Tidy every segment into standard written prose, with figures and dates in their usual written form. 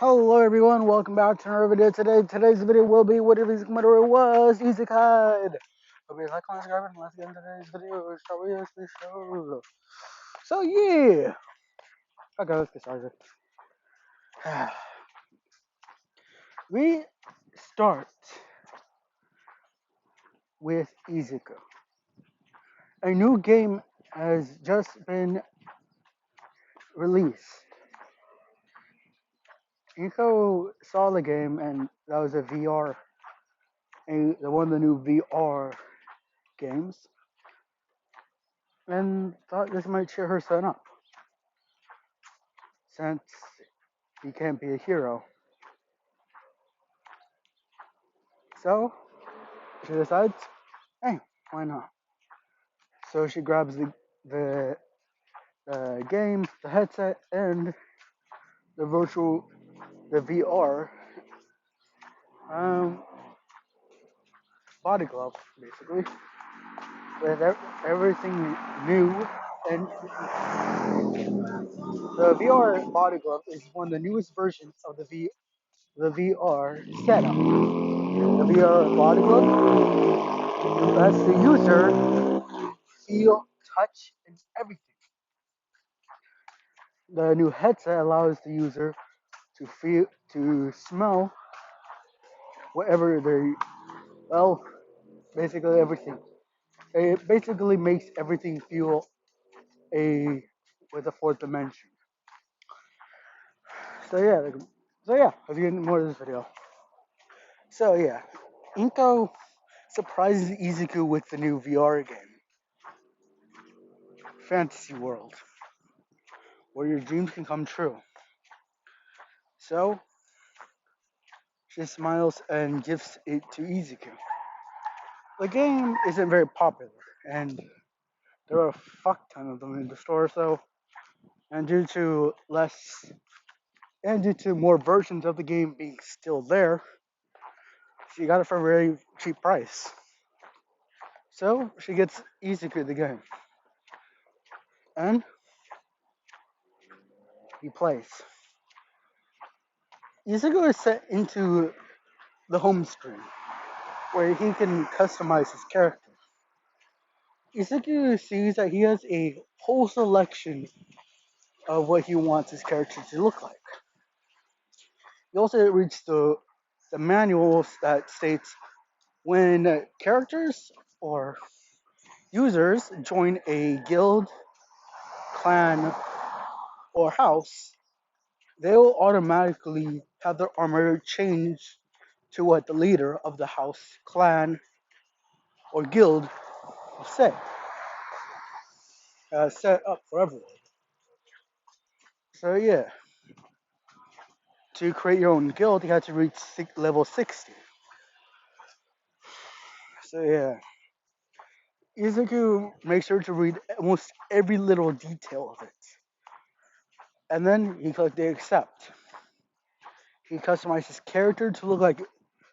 Hello everyone, welcome back to another video today. Today's video will be what if it was isekai'ed. Hope you like, comment, subscribe, and let's get into today's video. Shall we? Yes, we shall. So yeah, okay, let's get started. We start with Izuku. A new game has just been released. Nico saw the game and that was a VR, one of the new VR games, and thought this might cheer her son up, since he can't be a hero. So she decides, hey, why not? So she grabs the game, the headset, and the the VR um, body glove, basically, with everything new. And the VR body glove is one of the newest versions of the VR setup. The VR body glove lets the user feel, touch, and everything. The new headset allows the user to feel, to smell whatever they, well, basically everything. It basically makes everything feel a with a fourth dimension. So yeah, let's get more of this video. So yeah, Inko surprises Izuku with the new VR game, Fantasy World, where your dreams can come true. So she smiles and gives it to Izuku. The game isn't very popular, and there are a fuck ton of them in the store. So, and due to less, and due to more versions of the game being still there, she got it for a very cheap price. So she gets Izuku the game, and he plays. Izuku is set into the home screen, where he can customize his character. Izuku sees that he has a whole selection of what he wants his character to look like. He also reads the manuals that states when characters or users join a guild, clan, or house, they'll automatically have their armor change to what the leader of the house, clan, or guild will say, set up for everyone. So yeah, to create your own guild, you have to reach level 60. So yeah, Izuku makes sure to read almost every little detail of it. And then he clicked the accept. He customized his character to look like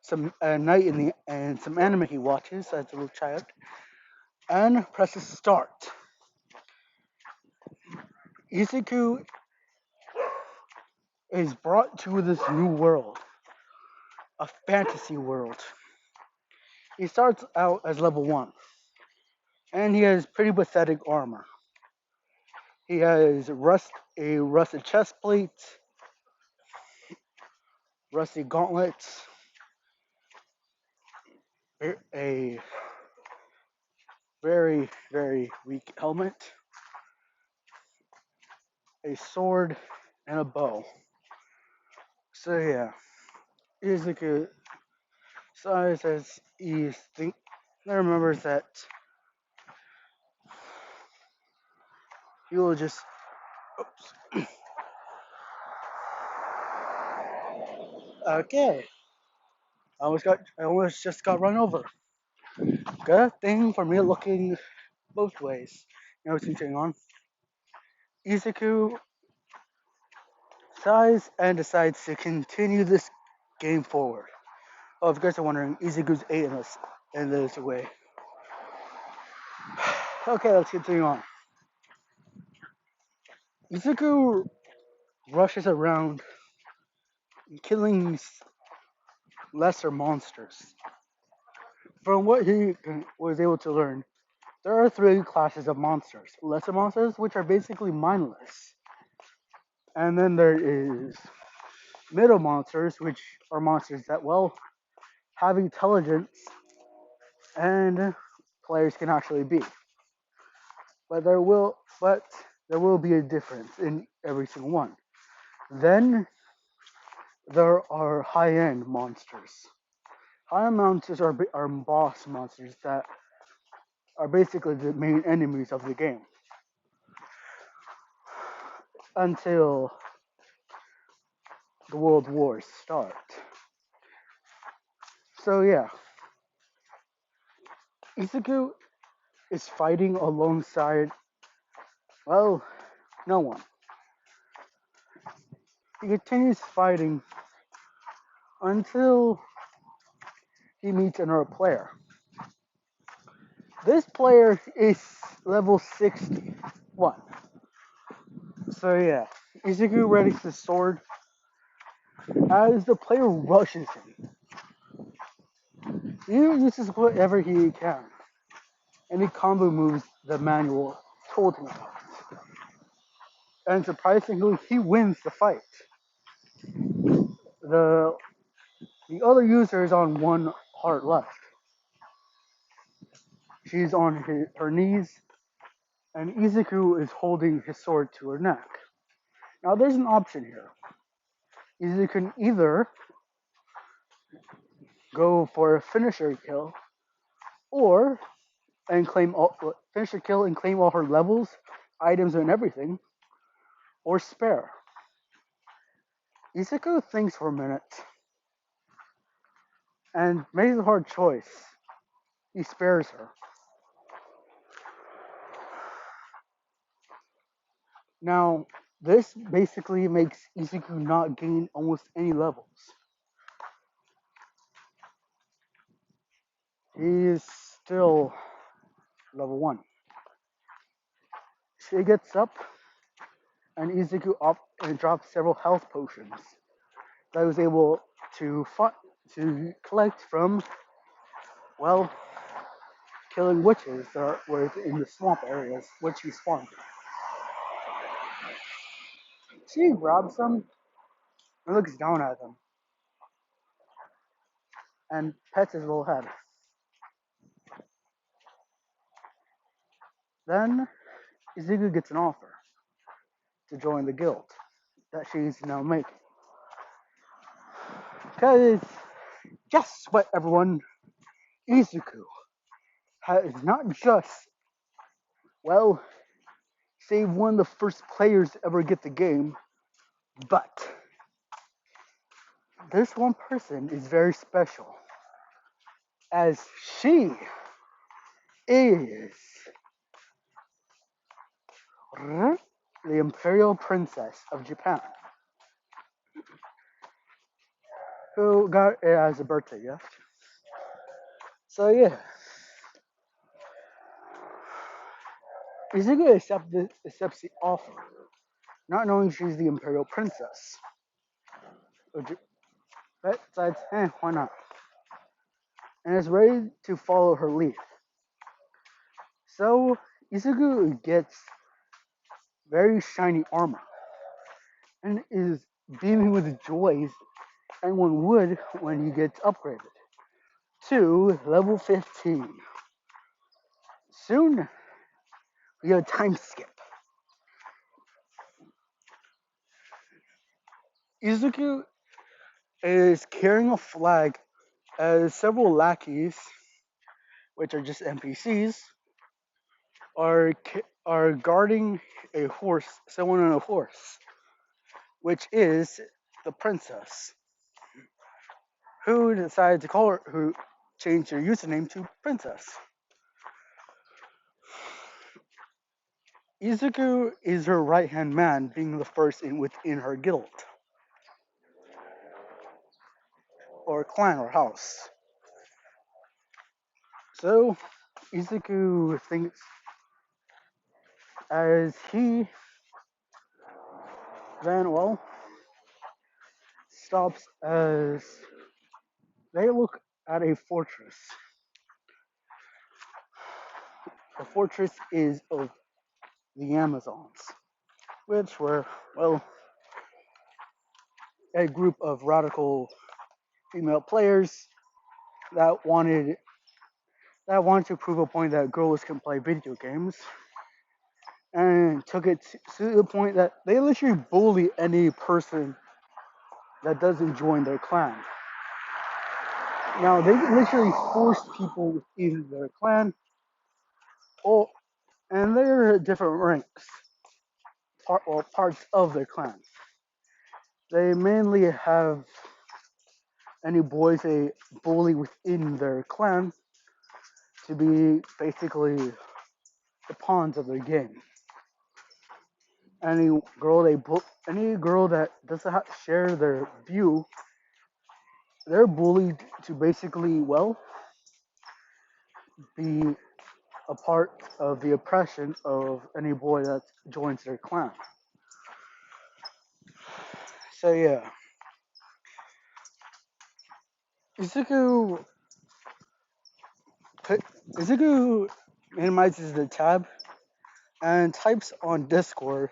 some knight in the and some anime he watches as a little child, and presses start. Izuku is brought to this new world, a fantasy world. He starts out as level 1, and he has pretty pathetic armor. He has a rusted chest plate, rusty gauntlets, a very, very weak helmet, a sword, and a bow. So yeah, Izuku says he remembers that he will just. Oops. Okay, I almost just got run over. Good thing for me looking both ways. You know what's going on? Izuku sighs and decides to continue this game forward. Oh, if you guys are wondering, Izuku's 8 in this way. Okay, let's continue on. Izuku rushes around killing lesser monsters. From what he was able to learn, there are three classes of monsters. Lesser monsters, which are basically mindless. And then there is middle monsters, which are monsters that, well, have intelligence and players can actually beat. But there will be a difference in every single one. Then there are high-end monsters. High-end monsters are boss monsters that are basically the main enemies of the game until the world wars start. So yeah, Iseku is fighting alongside, well, no one. He continues fighting until he meets another player. This player is level 61. So yeah, Izuku readies his sword as the player rushes him. He uses whatever he can. Any combo moves the manual told him about. And surprisingly, he wins the fight. The the other user is on one heart left. She's on her knees, and Izuku is holding his sword to her neck. Now there's an option here. Izuku can either go for a finisher kill, or finish her kill and claim all her levels, items, and everything, or spare. Izuku thinks for a minute and makes a hard choice. He spares her. Now, this basically makes Izuku not gain almost any levels. He is still level 1. She gets up and Izuku up and drops several health potions that I was able to collect from, well, killing witches that were in the swamp areas which he spawned. She grabs them and looks down at them and pets his little head. Then Izuku gets an offer to join the guild that she's now making. Because guess what, everyone? Izuku has not just, well, saved one of the first players to ever get the game, but this one person is very special, as she is the Imperial Princess of Japan, who got it as a birthday gift. So yeah, Izuku accepts the offer, not knowing she's the Imperial Princess. But decides, why not? And is ready to follow her lead. So Izuku gets very shiny armor and is beaming with joy and one would when he gets upgraded to level 15. Soon, we have a time skip. Izuku is carrying a flag as several lackeys, which are just NPCs, are are guarding a horse, someone on a horse, which is the princess, who decided to call her, who changed her username to Princess. Izuku is her right hand man, being the first within her guild, or clan, or house. So, Izuku thinks as he then, well, stops as they look at a fortress. The fortress is of the Amazons, which were, well, a group of radical female players that wanted to prove a point that girls can play video games, and took it to the point that they literally bully any person that doesn't join their clan. Now they literally force people in their clan, oh, and they're different ranks, parts of their clan. They mainly have any boys they bully within their clan to be basically the pawns of their game. Any girl that doesn't share their view, they're bullied to basically, well, be a part of the oppression of any boy that joins their clan. So yeah, Izuku Izuku minimizes the tab and types on Discord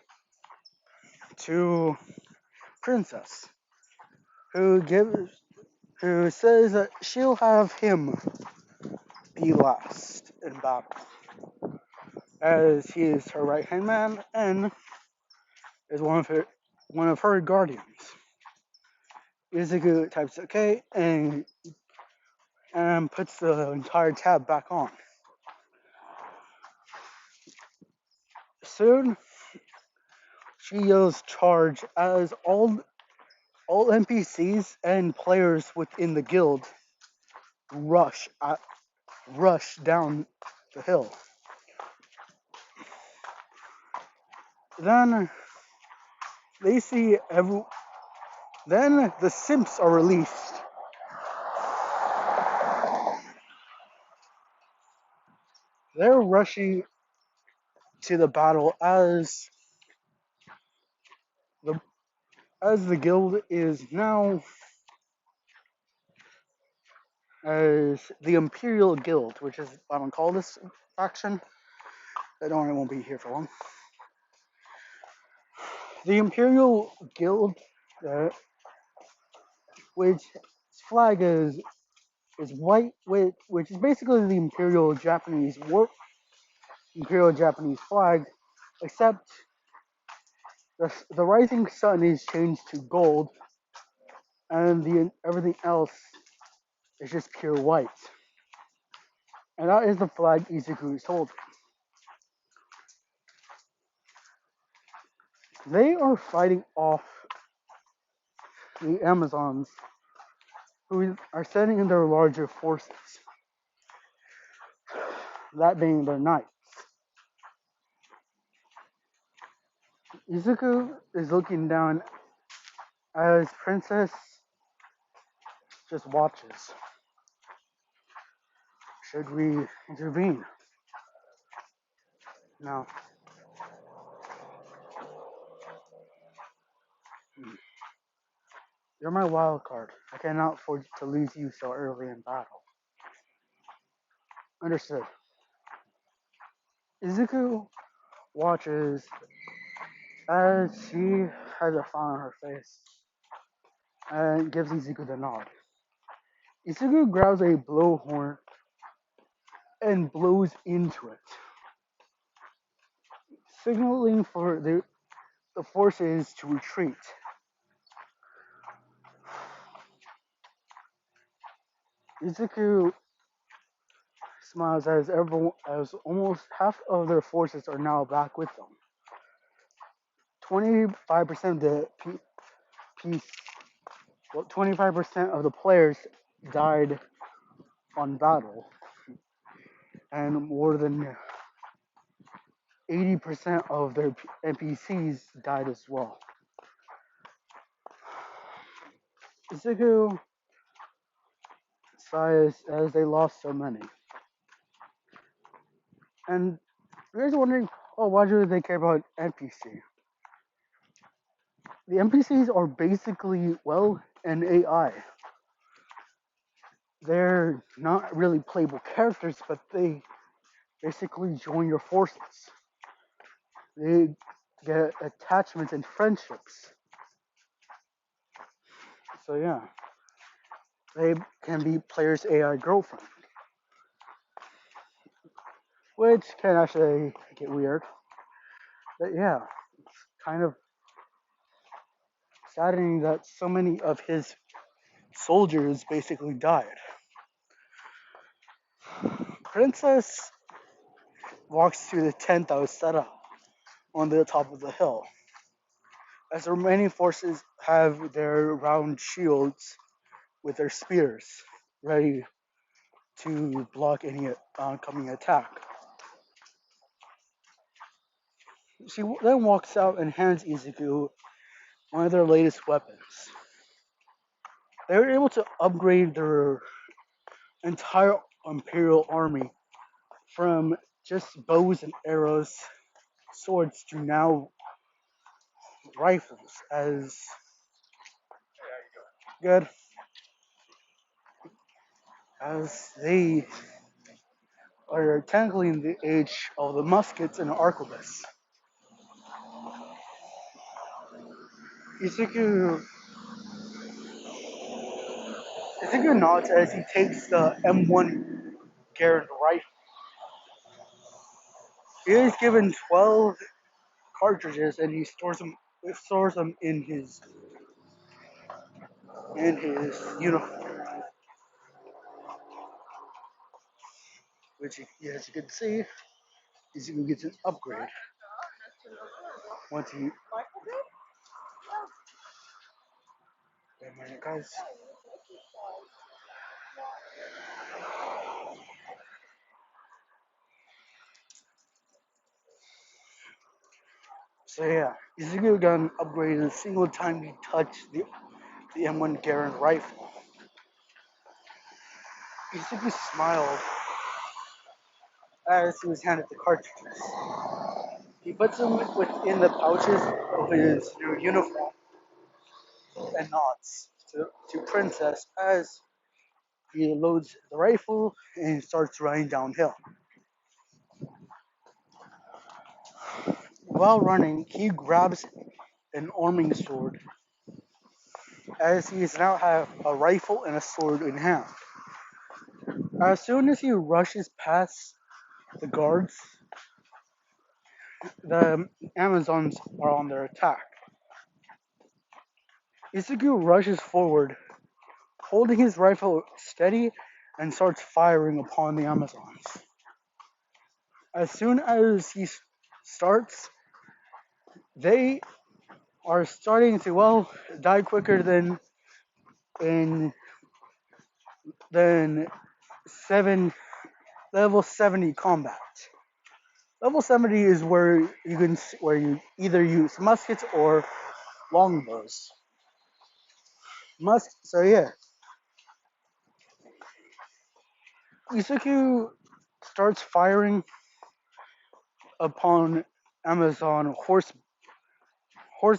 to Princess, who gives who says that she'll have him be last in battle, as he is her right hand man and is one of her guardians. Izuku types OK and puts the entire tab back on. Soon, she yells charge as all NPCs and players within the guild rush rush down the hill. Then they see then the simps are released. They're rushing to the battle the as the guild is now as the Imperial Guild, which is what I don't call this faction. I don't I won't be here for long. The Imperial Guild, uh, which flag is white, which is basically the Imperial Japanese flag, except the rising sun is changed to gold, and the everything else is just pure white. And that is the flag Izuku is holding. They are fighting off the Amazons, who are sending in their larger forces, that being their knights. Izuku is looking down as Princess just watches. Should we intervene? No. You're my wild card. I cannot afford to lose you so early in battle. Understood. Izuku watches as she has a frown on her face and gives Izuku the nod. Izuku grabs a blowhorn and blows into it, signaling for the forces to retreat. Izuku smiles as almost half of their forces are now back with them. 25% of the piece, 25% of the players died on battle, and more than 80% of their NPCs died as well. Izuku sighs as they lost so many. And you guys are wondering, oh, why do they care about NPC? The NPCs are basically, well, and AI. They're not really playable characters, but they basically join your forces. They get attachments and friendships. So yeah, they can be players' AI girlfriend, which can actually get weird. But yeah, kind of saddening that so many of his soldiers basically died. Princess walks to the tent that was set up on the top of the hill, as the remaining forces have their round shields with their spears ready to block any oncoming attack. She then walks out and hands Izuku one of their latest weapons. They were able to upgrade their entire Imperial army from just bows and arrows, swords to now rifles as good as they are technically in the age of the muskets and arquebus. Izuku, Izuku nods as he takes the M1 Garand rifle. He is given 12 cartridges and he stores them in his uniform, which as you can see, Izuku gets an upgrade once he. Wait a minute, guys. So yeah, Izuku got an upgrade the single time he touched the M1 Garand rifle. Izuku smiled as he was handed the cartridges. He puts them within the pouches of his new uniform and nods to Princess as he loads the rifle and starts running downhill. While running, he grabs an arming sword as he now have a rifle and a sword in hand. As soon as he rushes past the guards, the Amazons are on their attack. Izuku rushes forward, holding his rifle steady, and starts firing upon the Amazons. As soon as he starts, they are starting to die quicker in than seven level 70 combat. Level 70 is where you either use muskets or longbows. So yeah, Isuku starts firing upon Amazon horse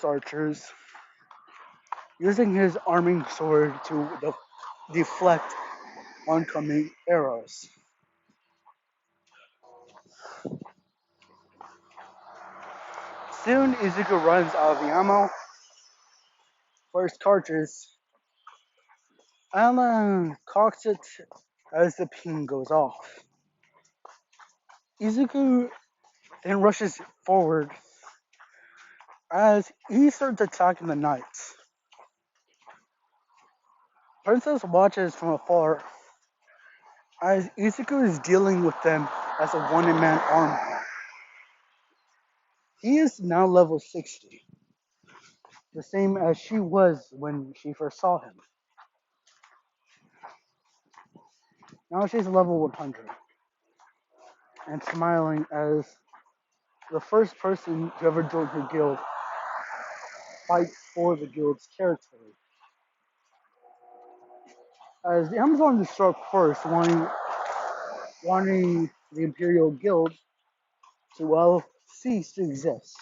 archers using his arming sword to deflect oncoming arrows. Soon Izuku runs out of the ammo for his cartridge. Alan cocks it as the ping goes off. Izuku then rushes forward as he starts attacking the knights. Princess watches from afar as Izuku is dealing with them as a one-man army. He is now level 60, the same as she was when she first saw him. Now she's level 100 and smiling as the first person to ever join her guild fights for the guild's territory. As the Amazons struck first, wanting the Imperial Guild to cease to exist.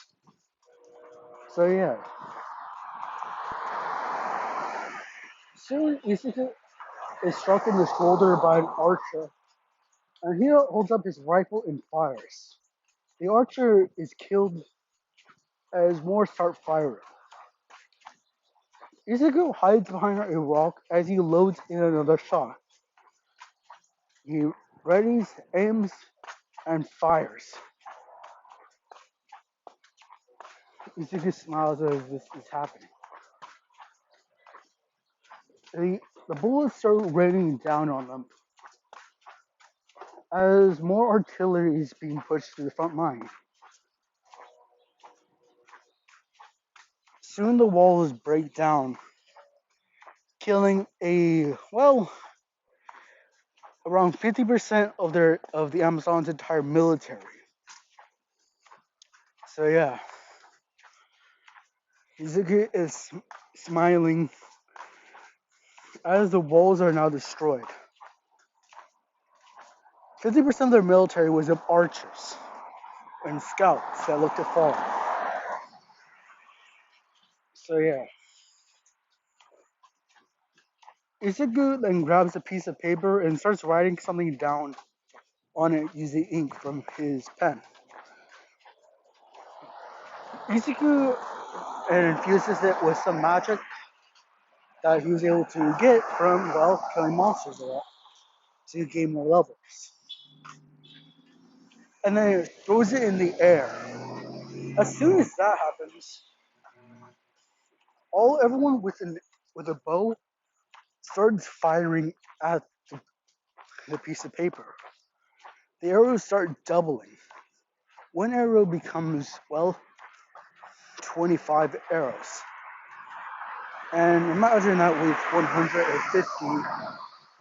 So yeah, Soon, Izuku is struck in the shoulder by an archer, and he holds up his rifle and fires. The archer is killed as more start firing. Izuku hides behind a rock as he loads in another shot. He readies, aims, and fires. Izuku smiles as this is happening. The bullets start raining down on them as more artillery is being pushed to the front line. Soon the walls break down, killing around 50% of the Amazon's entire military. So yeah, Izuku is smiling as the walls are now destroyed. 50% of their military was of archers and scouts that looked to fall. So yeah, Izuku then grabs a piece of paper and starts writing something down on it using ink from his pen. Izuku infuses it with some magic that he was able to get from, killing monsters a lot to gain more levels. And then it throws it in the air. As soon as that happens, everyone with a bow starts firing at the piece of paper. The arrows start doubling. One arrow becomes, 25 arrows. And imagine that with 150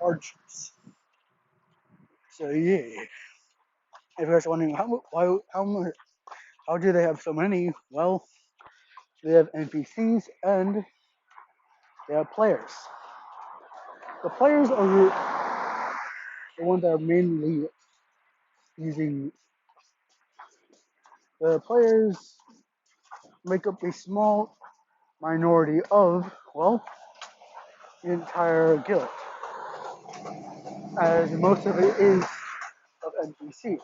archers. So yeah, if you're wondering how do they have so many? Well, they have NPCs and they have players. The players are the ones that are mainly using. The players make up a small minority of, the entire guild, as most of it is of NPCs.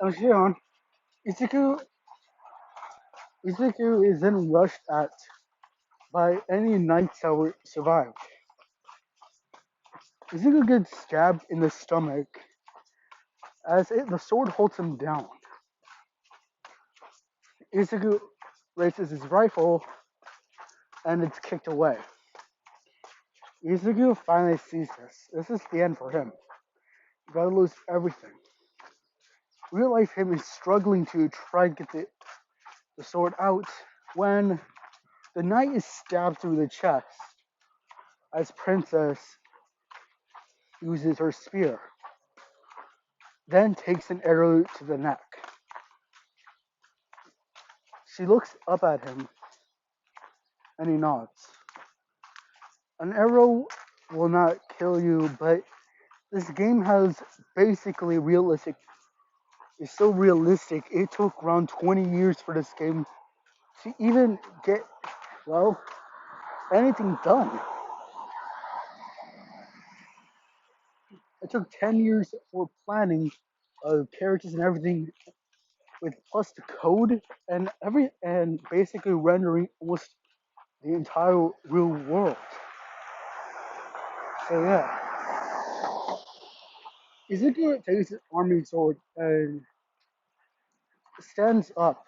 And here Izuku, Izuku is then rushed at by any knights that were survived. Izuku gets stabbed in the stomach as the sword holds him down. Izuku raises his rifle and it's kicked away. Izuku finally sees this. This is the end for him. He's gotta lose everything. Real life him is struggling to try and get the sword out when the knight is stabbed through the chest as Princess uses her spear, then takes an arrow to the neck. She looks up at him and he nods. An arrow will not kill you, but this game has basically realistic. It's so realistic. It took around 20 years for this game to even get, well, anything done. It took 10 years for planning of characters and everything, with plus the code and basically rendering almost the entire real world. So yeah, Ezekiel takes his army sword and stands up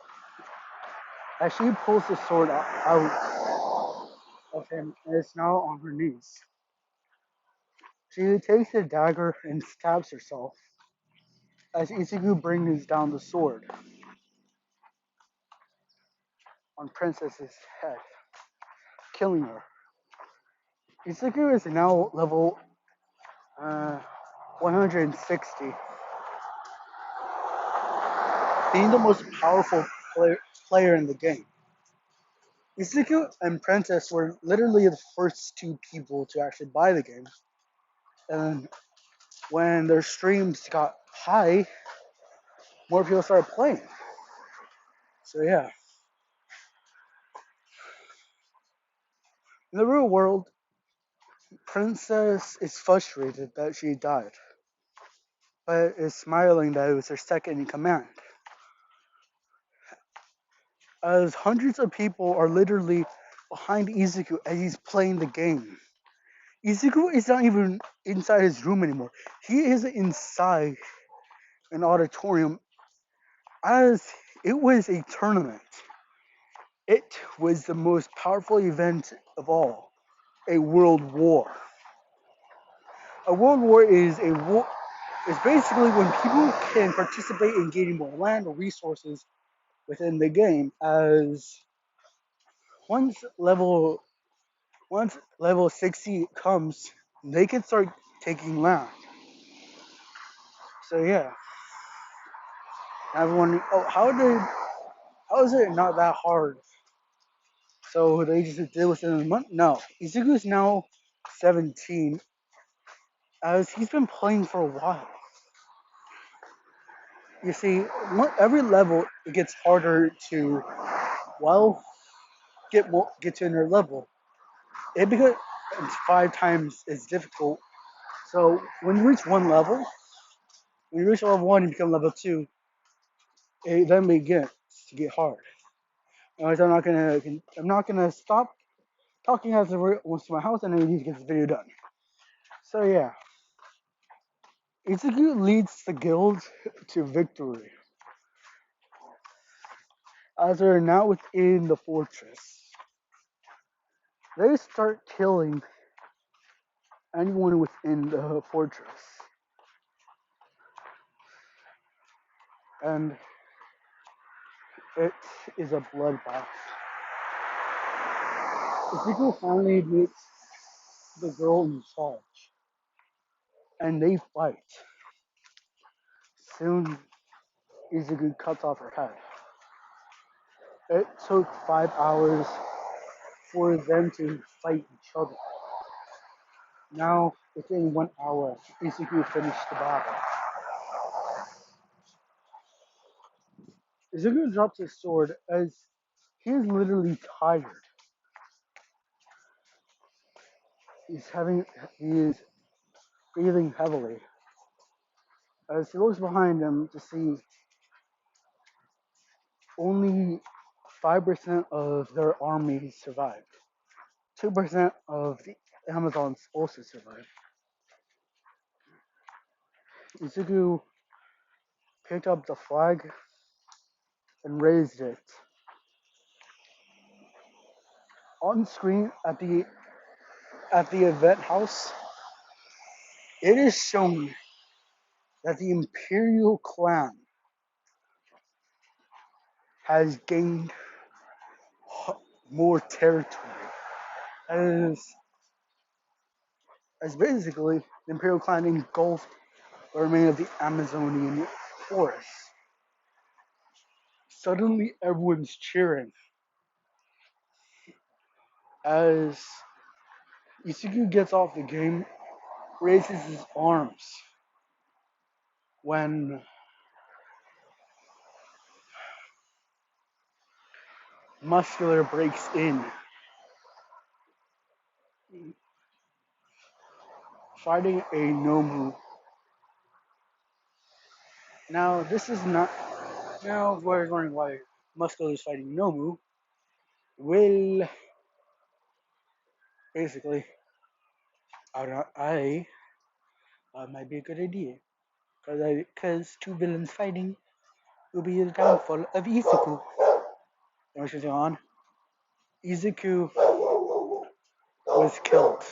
as she pulls the sword out of him and is now on her knees. She takes the dagger and stabs herself as Izuku brings down the sword on Princess's head, killing her. Izuku is now level 160, being the most powerful player in the game. Izuku and Princess were literally the first two people to actually buy the game. And when their streams got high, more people started playing. So yeah. In the real world, Princess is frustrated that she died, but is smiling that it was her second in command. As hundreds of people are literally behind Izuku as he's playing the game. Izuku is not even inside his room anymore. He is inside an auditorium as it was a tournament. It was the most powerful event of all, a world war. A world war is a war is basically when people can participate in gaining more land or resources within the game. As once level once level 60 comes, they can start taking land. So yeah, everyone. Oh, how is it not that hard? So they just did within a month? No, Izuku is now 17, as he's been playing for a while. You see, every level it gets harder to, well, get to another level. It becomes 5 times as difficult. So when you reach one level, when you reach level one, you become level two. It then begins to get hard. Anyways, I'm not gonna stop talking as I went to my house, and I need to get this video done. So yeah, Itsuki leads the guild to victory, as they're now within the fortress. They start killing anyone within the fortress, and it is a bloodbath. Itsuki finally meets the girl in charge, and they fight. Soon, Izuku cuts off her head. It took 5 hours for them to fight each other. Now, within 1 hour, Izuku finished the battle. Izuku drops his sword as he is literally tired. He is breathing heavily as he looks behind him to see only 5% of their army survived. 2% of the Amazons also survived. Izuku picked up the flag and raised it. On screen at the event house, it is shown that the Imperial clan has gained more territory. As as basically the Imperial clan engulfed the remainder of the Amazonian forest. Suddenly everyone's cheering as Isugu gets off the game, raises his arms when Muscular breaks in, fighting a Nomu. Now, this is not. Now, we're wondering why Muscular is fighting Nomu. Well, basically, I might be a good idea. Because two villains fighting will be the downfall of Izuku. And which is on. Izuku was killed.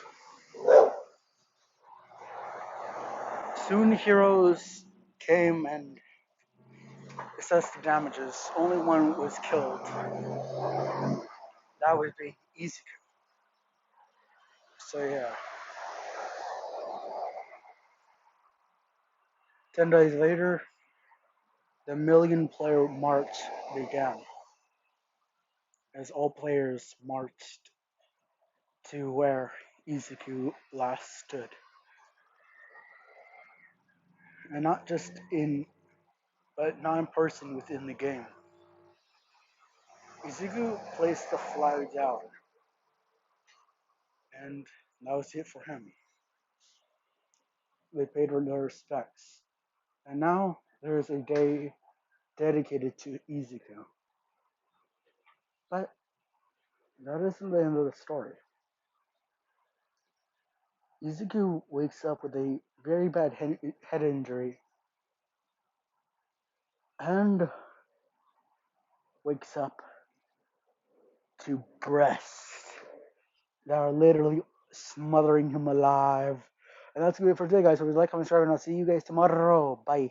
Soon heroes came and assessed the damages. Only one was killed. That would be Izuku. So yeah. 10 days later, the million player march began as all players marched to where Izuku last stood. And not just in, but not in person within the game. Izuku placed the flag down And that was it for him. They paid their respects. And now there is a day dedicated to Izuku. But that isn't the end of the story. Izuku wakes up with a very bad head injury and wakes up to breasts that are literally smothering him alive. And that's going to be it for today, guys. So please like, comment, subscribe, and I'll see you guys tomorrow. Bye.